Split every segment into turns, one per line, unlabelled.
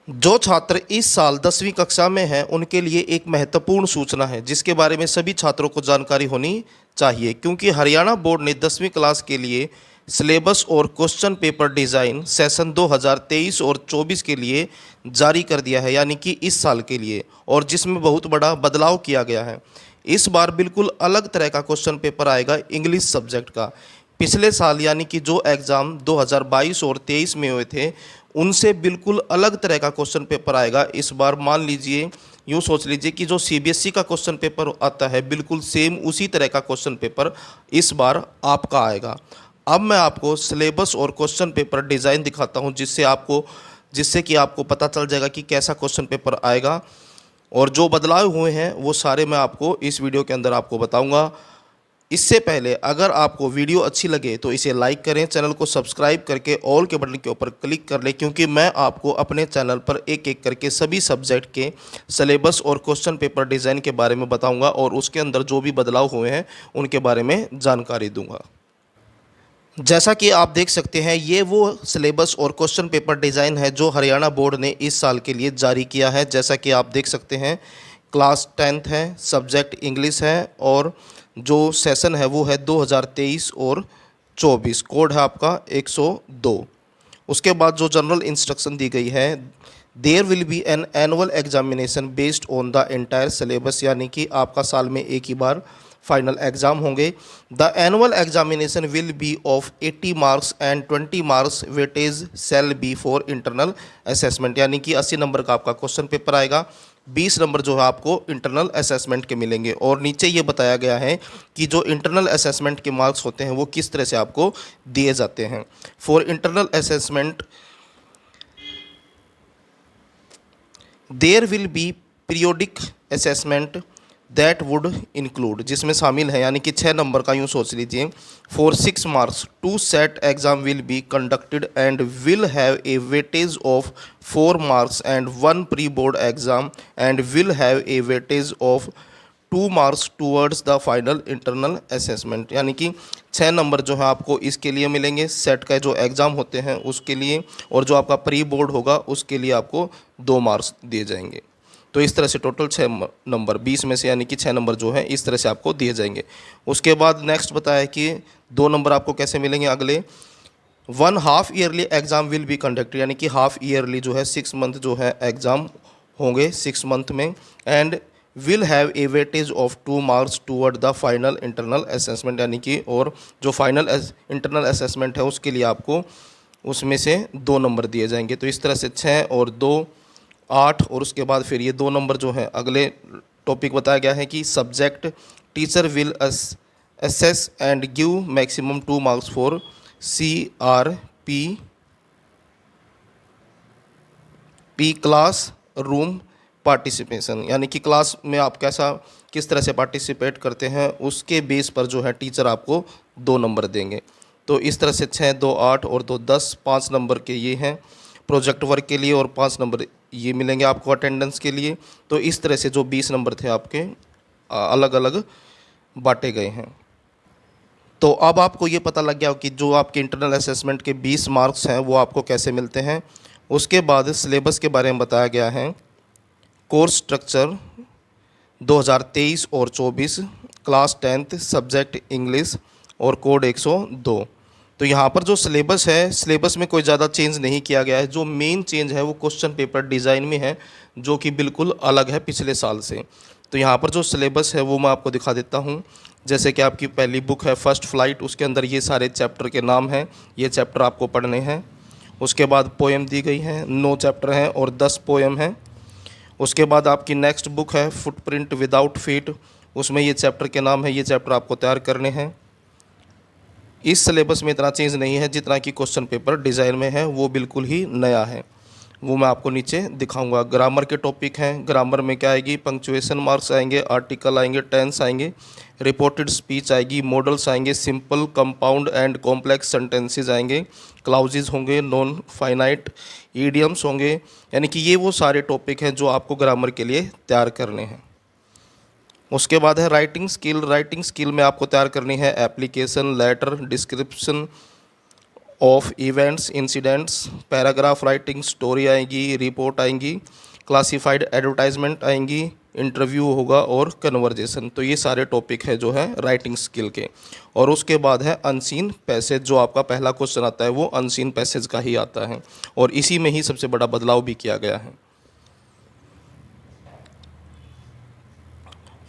जो छात्र इस साल 10वीं कक्षा में हैं उनके लिए एक महत्वपूर्ण सूचना है जिसके बारे में सभी छात्रों को जानकारी होनी चाहिए, क्योंकि हरियाणा बोर्ड ने 10वीं क्लास के लिए सिलेबस और क्वेश्चन पेपर डिज़ाइन सेशन 2023 और 24 के लिए जारी कर दिया है, यानी कि इस साल के लिए, और जिसमें बहुत बड़ा बदलाव किया गया है। इस बार बिल्कुल अलग तरह का क्वेश्चन पेपर आएगा इंग्लिश सब्जेक्ट का। पिछले साल यानी कि जो एग्ज़ाम 2022 और 23 में हुए थे उनसे बिल्कुल अलग तरह का क्वेश्चन पेपर आएगा इस बार। मान लीजिए, यूँ सोच लीजिए कि जो सीबीएसई का क्वेश्चन पेपर आता है बिल्कुल सेम उसी तरह का क्वेश्चन पेपर इस बार आपका आएगा। अब मैं आपको सिलेबस और क्वेश्चन पेपर डिज़ाइन दिखाता हूँ जिससे कि आपको पता चल जाएगा कि कैसा क्वेश्चन पेपर आएगा, और जो बदलाव हुए हैं वो सारे मैं आपको इस वीडियो के अंदर आपको बताऊँगा। इससे पहले अगर आपको वीडियो अच्छी लगे तो इसे लाइक करें, चैनल को सब्सक्राइब करके ऑल के बटन के ऊपर क्लिक कर लें, क्योंकि मैं आपको अपने चैनल पर एक एक करके सभी सब्जेक्ट के सिलेबस और क्वेश्चन पेपर डिज़ाइन के बारे में बताऊंगा और उसके अंदर जो भी बदलाव हुए हैं उनके बारे में जानकारी दूंगा। जैसा कि आप देख सकते हैं, ये वो सिलेबस और क्वेश्चन पेपर डिज़ाइन है जो हरियाणा बोर्ड ने इस साल के लिए जारी किया है। जैसा कि आप देख सकते हैं, क्लास 10th है, सब्जेक्ट इंग्लिश है, और जो सेशन है वो है 2023 और 24, कोड है आपका 102। उसके बाद जो जनरल इंस्ट्रक्शन दी गई है, there will be an annual examination based on the entire syllabus, यानी कि आपका साल में एक ही बार फाइनल एग्ज़ाम होंगे। The annual examination will be of 80 marks and 20 marks weightage shall be for internal assessment, यानी कि 80 नंबर का आपका क्वेश्चन पेपर आएगा, 20 नंबर जो है आपको इंटरनल असेसमेंट के मिलेंगे। और नीचे ये बताया गया है कि जो इंटरनल असेसमेंट के मार्क्स होते हैं वो किस तरह से आपको दिए जाते हैं। For internal assessment there will be periodic assessment that would include, जिसमें शामिल है, यानी कि 6 नंबर का, यूँ सोच लीजिए, for 6 marks 2 set exam will be conducted and will have a weightage of 4 marks and 1 pre board exam and will have a weightage of 2 marks towards the final internal assessment, यानी कि 6 number जो है आपको इसके लिए मिलेंगे, set का जो एग्ज़ाम होते हैं उसके लिए, और जो आपका प्री बोर्ड होगा उसके लिए आपको 2 मार्क्स दिए जाएंगे। तो इस तरह से टोटल 6 नंबर 20 में से, यानी कि 6 नंबर जो है इस तरह से आपको दिए जाएंगे। उसके बाद नेक्स्ट बताया कि 2 नंबर आपको कैसे मिलेंगे अगले। 1 half yearly exam will be conducted, यानी कि हाफ ईयरली जो है 6 मंथ जो है एग्ज़ाम होंगे 6 मंथ में, and will have a weightage of 2 marks toward the final internal assessment, यानी कि और जो फाइनल इंटरनल असेसमेंट है उसके लिए आपको उसमें से 2 नंबर दिए जाएंगे। तो इस तरह से 6 और 2 8, और उसके बाद फिर ये 2 नंबर जो है अगले टॉपिक बताया गया है कि subject teacher will assess and give maximum 2 marks for CRP class room participation, यानी कि क्लास में आप किस तरह से पार्टिसिपेट करते हैं उसके बेस पर जो है टीचर आपको 2 नंबर देंगे। तो इस तरह से 6, 2, 8 और 2, 10, 5 नंबर के ये हैं प्रोजेक्ट वर्क के लिए, और 5 नंबर ये मिलेंगे आपको अटेंडेंस के लिए। तो इस तरह से जो 20 नंबर थे आपके अलग अलग बांटे गए हैं। तो अब आपको ये पता लग गया कि जो आपके इंटरनल असेसमेंट के 20 मार्क्स हैं वो आपको कैसे मिलते हैं। उसके बाद सिलेबस के बारे में बताया गया है। कोर्स स्ट्रक्चर 2023 और 24, क्लास 10th, सब्जेक्ट इंग्लिश, और कोड 102। तो यहाँ पर जो सिलेबस है, सिलेबस में कोई ज़्यादा चेंज नहीं किया गया है। जो मेन चेंज है वो क्वेश्चन पेपर डिज़ाइन में है, जो कि बिल्कुल अलग है पिछले साल से। तो यहाँ पर जो सिलेबस है वो मैं आपको दिखा देता हूँ। जैसे कि आपकी पहली बुक है फर्स्ट फ्लाइट, उसके अंदर ये सारे चैप्टर के नाम हैं, ये चैप्टर आपको पढ़ने हैं। उसके बाद पोएम दी गई हैं, 9 चैप्टर हैं और 10 पोएम हैं। उसके बाद आपकी नेक्स्ट बुक है फुटप्रिंट विदाउट फीट, उसमें ये चैप्टर के नाम है, ये चैप्टर आपको तैयार करने हैं। इस सिलेबस में इतना चेंज नहीं है जितना कि क्वेश्चन पेपर डिज़ाइन में है, वो बिल्कुल ही नया है, वो मैं आपको नीचे दिखाऊंगा। ग्रामर के टॉपिक हैं, ग्रामर में क्या आएगी, पंक्चुएशन मार्क्स आएंगे, आर्टिकल आएंगे, टेंस आएंगे, रिपोर्टेड स्पीच आएगी, मॉडल्स आएंगे, simple compound and complex sentences आएंगे, क्लाउजेज होंगे, नॉन फाइनाइट ईडियम्स होंगे, यानी कि ये वो सारे टॉपिक हैं जो आपको ग्रामर के लिए तैयार करने हैं। उसके बाद है राइटिंग स्किल। राइटिंग स्किल में आपको तैयार करनी है application, letter, description, of events, incidents, paragraph writing, story आएगी, रिपोर्ट आएंगी, क्लासिफाइड एडवर्टाइजमेंट आएंगी, इंटरव्यू होगा और कन्वर्जेशन। तो ये सारे टॉपिक है जो है राइटिंग स्किल के। और उसके बाद है अनसीन पैसेज, जो आपका पहला क्वेश्चन आता है वो अनसीन पैसेज का ही आता है, और इसी में ही सबसे बड़ा बदलाव भी किया गया है।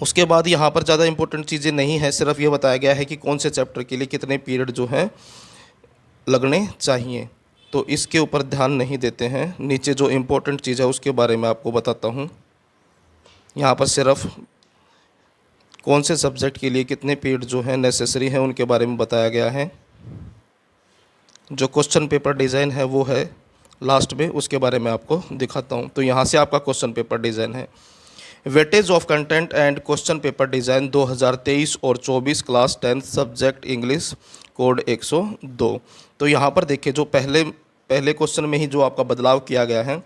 उसके बाद यहाँ पर ज़्यादा इंपॉर्टेंट चीज़ें नहीं है, सिर्फ ये बताया गया है कि कौन से चैप्टर के लिए कितने पीरियड जो है लगने चाहिए, तो इसके ऊपर ध्यान नहीं देते हैं। नीचे जो इम्पोर्टेंट चीज़ है उसके बारे में आपको बताता हूँ। यहाँ पर सिर्फ कौन से सब्जेक्ट के लिए कितने पीरियड जो है नेसेसरी है उनके बारे में बताया गया है। जो क्वेश्चन पेपर डिज़ाइन है वो है लास्ट में, उसके बारे में आपको दिखाता हूँ। तो यहाँ से आपका क्वेश्चन पेपर डिज़ाइन है। Weightage of content and question paper design 2023 और 24 क्लास 10 सब्जेक्ट इंग्लिश कोड 102। तो यहाँ पर देखिए, जो पहले क्वेश्चन में ही जो आपका बदलाव किया गया है,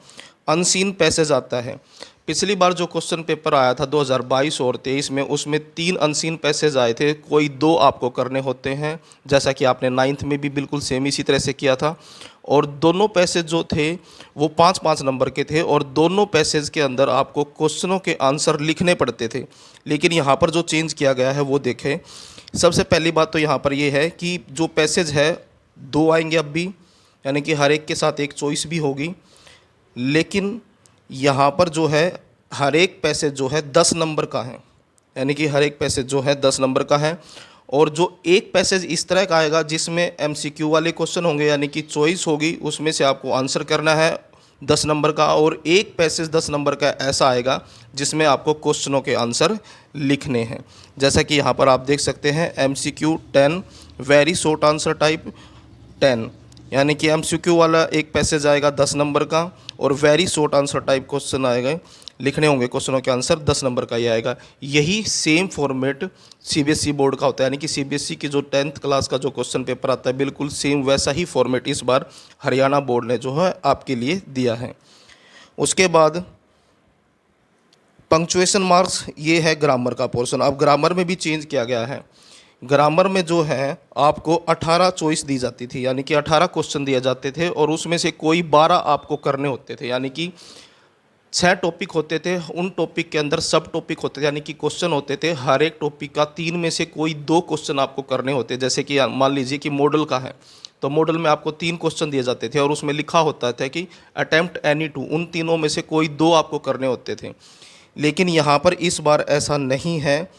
अनसीन पैसेज आता है। पिछली बार जो क्वेश्चन पेपर आया था 2022 और 23 में, उसमें 3 अनसीन पैसेज आए थे, कोई 2 आपको करने होते हैं, जैसा कि आपने 9th में भी बिल्कुल सेम इसी तरह से किया था। और दोनों पैसेज जो थे वो 5-5 नंबर के थे, और दोनों पैसेज के अंदर आपको क्वेश्चनों के आंसर लिखने पड़ते थे। लेकिन यहाँ पर जो चेंज किया गया है वो देखें। सबसे पहली बात तो यहाँ पर ये है कि जो पैसेज है 2 आएंगे अब भी, यानी कि हर एक के साथ एक चॉइस भी होगी। लेकिन यहाँ पर जो है हर एक पैसेज जो है 10 नंबर का है, यानी कि हर एक पैसेज जो है 10 नंबर का है। और जो एक पैसेज इस तरह का आएगा जिसमें MCQ वाले क्वेश्चन होंगे, यानी कि चॉइस होगी, उसमें से आपको आंसर करना है 10 नंबर का। और एक पैसेज 10 नंबर का ऐसा आएगा जिसमें आपको क्वेश्चनों के आंसर लिखने हैं। जैसा कि यहाँ पर आप देख सकते हैं, MCQ 10, very short answer type 10, यानी कि MCQ वाला एक पैसेज आएगा 10 नंबर का, और very short answer type question आएगा, लिखने होंगे क्वेश्चनों के आंसर 10 नंबर का ही आएगा। यही सेम फॉर्मेट CBSE बोर्ड का होता है, यानी कि CBSE की जो 10th क्लास का जो क्वेश्चन पेपर आता है, बिल्कुल सेम वैसा ही फॉर्मेट इस बार हरियाणा बोर्ड ने जो है आपके लिए दिया है। उसके बाद पंक्चुएशन मार्क्स, ये है ग्रामर का पोर्शन। अब ग्रामर में भी चेंज किया गया है। ग्रामर में जो है आपको 18 चॉइस दी जाती थी, यानी कि 18 क्वेश्चन दिए जाते थे, और उसमें से कोई 12 आपको करने होते थे, यानी कि 6 टॉपिक होते थे। उन टॉपिक के अंदर सब टॉपिक होते थे, यानी कि क्वेश्चन होते थे हर एक टॉपिक का 3 में से कोई 2 क्वेश्चन आपको करने होते। जैसे कि मान लीजिए कि मॉडल का है, तो मॉडल में आपको 3 क्वेश्चन दिए जाते थे, और उसमें लिखा होता था कि अटेम्प्ट एनी 2, उन तीनों में से कोई 2 आपको करने होते थे। लेकिन यहाँ पर इस बार ऐसा नहीं है,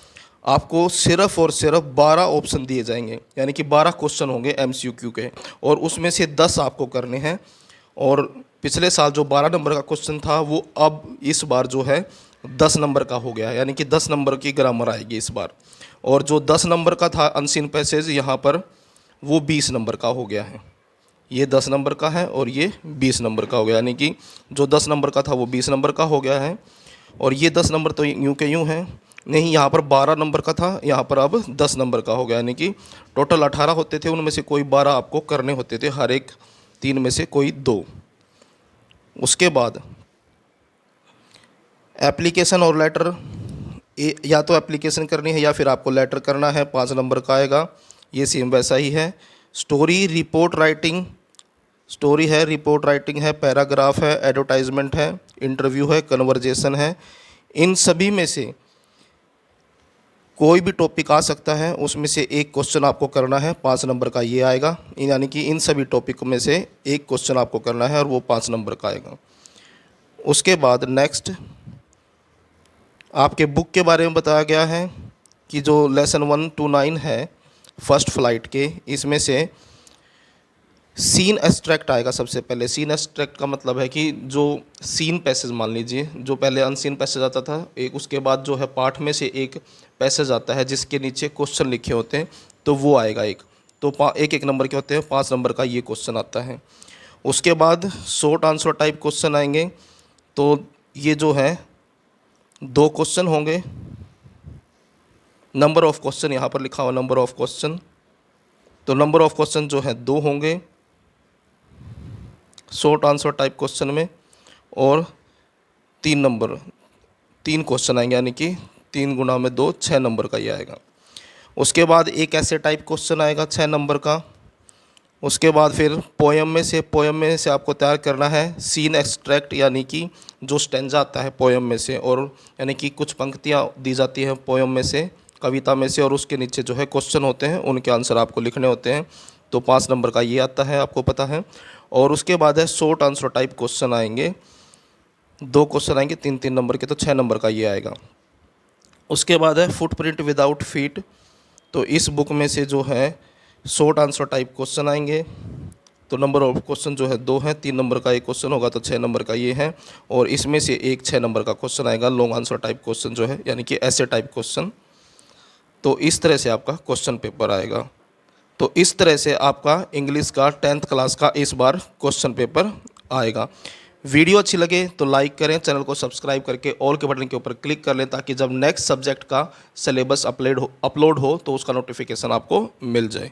आपको सिर्फ और सिर्फ 12 ऑप्शन दिए जाएंगे, यानी कि 12 क्वेश्चन होंगे MCQ के, और उसमें से 10 आपको करने हैं। और पिछले साल जो 12 नंबर का क्वेश्चन था वो अब इस बार जो है 10 नंबर का हो गया है, यानी कि 10 नंबर की ग्रामर आएगी इस बार। और जो 10 नंबर का था अनसीन पैसेज, यहाँ पर वो 20 नंबर का हो गया है। ये 10 नंबर का है और ये 20 नंबर का हो गया, यानी कि जो 10 नंबर का था वो 20 नंबर का हो गया है। और ये 10 नंबर तो यूँ के यूँ है, नहीं, यहाँ पर 12 नंबर का था, यहाँ पर अब 10 नंबर का हो गया, यानी कि टोटल 18 होते थे, उनमें से कोई 12 आपको करने होते थे, हर एक 3 में से कोई 2। उसके बाद एप्लीकेशन और लेटर, या तो एप्लीकेशन करनी है या फिर आपको लेटर करना है, 5 नंबर का आएगा, ये सेम वैसा ही है। स्टोरी, रिपोर्ट राइटिंग, स्टोरी है, रिपोर्ट राइटिंग है, पैराग्राफ है, एडवर्टाइजमेंट है, इंटरव्यू है, कन्वर्जेशन है। इन सभी में से कोई भी टॉपिक आ सकता है, उसमें से एक क्वेश्चन आपको करना है, 5 नंबर का ये आएगा, यानी कि इन सभी टॉपिक में से एक क्वेश्चन आपको करना है और वो 5 नंबर का आएगा। उसके बाद नेक्स्ट आपके बुक के बारे में बताया गया है कि जो लेसन 1 to 9 है फर्स्ट फ्लाइट के, इसमें से सीन एक्सट्रैक्ट आएगा सबसे पहले। सीन एक्सट्रैक्ट का मतलब है कि जो सीन पैसेज, मान लीजिए जो पहले अनसीन पैसेज आता था एक, उसके बाद जो है पाठ में से एक पैसेज आता है जिसके नीचे क्वेश्चन लिखे होते हैं, तो वो आएगा एक। तो एक नंबर के होते हैं, 5 नंबर का ये क्वेश्चन आता है। उसके बाद शॉर्ट आंसर टाइप क्वेश्चन आएंगे, तो ये जो है 2 क्वेश्चन होंगे। नंबर ऑफ क्वेश्चन यहाँ पर लिखा हुआ, नंबर ऑफ क्वेश्चन, तो नंबर ऑफ क्वेश्चन जो है 2 होंगे शॉर्ट आंसर टाइप क्वेश्चन में, और 3 क्वेश्चन आएंगे, यानी कि 3 गुना में 2, 6 नंबर का ये आएगा। उसके बाद एक ऐसे टाइप क्वेश्चन आएगा 6 नंबर का, उसके बाद फिर पोएम में से आपको तैयार करना है सीन एक्सट्रैक्ट, यानी कि जो स्टेंजा आता है पोएम में से, और यानी कि कुछ पंक्तियाँ दी जाती हैं पोएम में से, कविता में से, और उसके नीचे जो है क्वेश्चन होते हैं, उनके आंसर आपको लिखने होते हैं। तो 5 नंबर का ये आता है, आपको पता है। और उसके बाद है शॉर्ट आंसर टाइप क्वेश्चन आएंगे, 2 क्वेश्चन आएंगे 3-3 नंबर के, तो 6 नंबर का ये आएगा। उसके बाद है फुटप्रिंट विदाउट फीट, तो इस बुक में से जो है शॉर्ट आंसर टाइप क्वेश्चन आएंगे। तो नंबर ऑफ क्वेश्चन जो है 2 है, 3 नंबर का एक क्वेश्चन होगा, तो 6 नंबर का ये है। और इसमें से एक 6 नंबर का क्वेश्चन आएगा लॉन्ग आंसर टाइप क्वेश्चन जो है, यानी कि ऐसे टाइप क्वेश्चन। तो इस तरह से आपका क्वेश्चन पेपर आएगा। तो इस तरह से आपका इंग्लिश का 10th क्लास का इस बार क्वेश्चन पेपर आएगा। वीडियो अच्छी लगे तो लाइक करें, चैनल को सब्सक्राइब करके ऑल के बटन के ऊपर क्लिक कर लें, ताकि जब नेक्स्ट सब्जेक्ट का सिलेबस अपलोड हो तो उसका नोटिफिकेशन आपको मिल जाए।